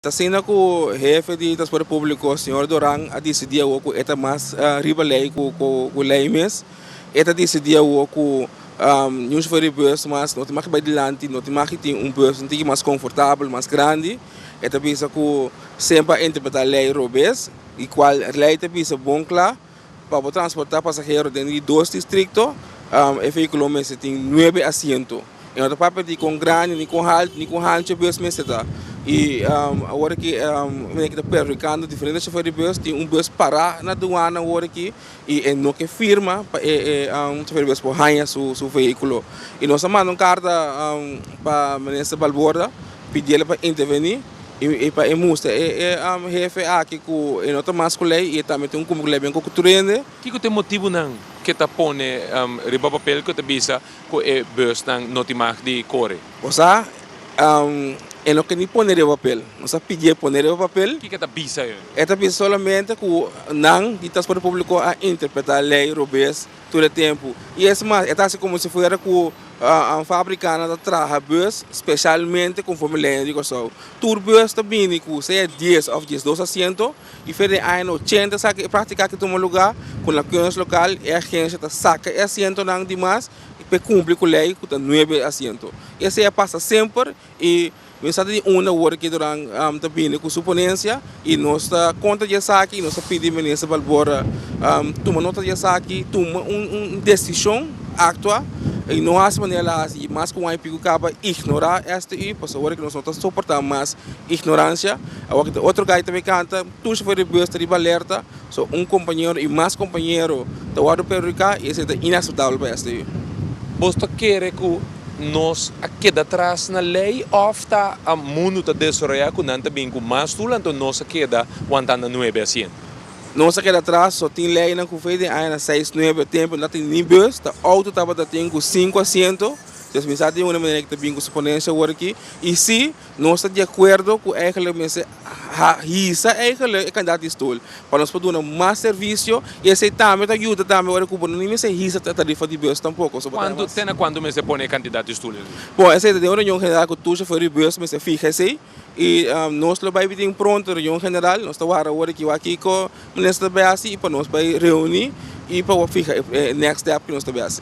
Tasina ko jefe de transporte público, senhor Doran, a decidir o que eta mais ribalei com lei mes, eta decidir o que não foi bus, mas não tem mais para dilante, não tem mais que tem bus, não tem mais confortável, mais grande, eta pensa que sempre interpretar lei robes, e qual lei te pensa bom claro para transportar passageiros dentro de 2 distritos, o veículo mes tem 9 assentos. En outro papel die kon graan, niet kon haaltje bus meseta. E agora que que tá perricando diferente chauffeur de bus, tem bus parar na aduana agora aqui e não que firma chauffeur de bus por ranha su veículo. E nós mandamos carta para ministra Balborda, pedir para intervenir e para mostrar jefe aqui que em outra masculei e também tem como bem com culturende. Que tem motivo não que tá pone riba papel que te bisa ko e bus nang notimag di core. O sea, en lo que ni poner el papel, no se pide poner el papel. Que tá bisa yun? Esta bisa solamente que não de transporte público a interpretar a lei robes todo o tempo. E é mais, é assim como se fosse que a fabricante traga bus especialmente conforme a lei de coisa. Tur bus também que seja 10 ou 12 assentos e fez ano 80 sabe praticar que toma lugar com a comunidade local e a agência saca assento não demais e cumpre com a lei que tem 9 assentos. Esse é passa sempre e mensagem de uma hora que durante também com suponência e nossa conta de saque nossa pedir ministra Balbora toma nota de saque toma decisão actual e não há maneira assim mas com a IP acaba ignorar esta e por agora que nós não estamos suportando mais ignorância agora outro gajo também canta tu se for de bus de alerta so companheiro e mais companheiro da hora perricar e isso é inaceitável para este Você quer que nós aqui atrás na lei ou está a mundo está desarrollado com nanta bem com mais tudo então nós queda aguantando 9 assentos. Nós aqui atrás só tem lei na que ainda 6, 9 tempo não tem nem bus, tá auto estava tendo 5 assentos. Então pensar de uma maneira que também com suponência agora aqui e se nós estamos de acordo com aquele mensagem risa aquele candidato de estol para nós poder mais serviço e esse também ajuda também agora que não nem se risa a tarifa de bus tampouco. Quando me se põe candidato de estol? Bom, essa é de uma reunião general que tu chauffeur de bus me se fixa-se e nós lo vai vir pronto reunião general nós estamos agora aqui com o ministro da BAC e para nós vai reunir e para ficar next step que nós estamos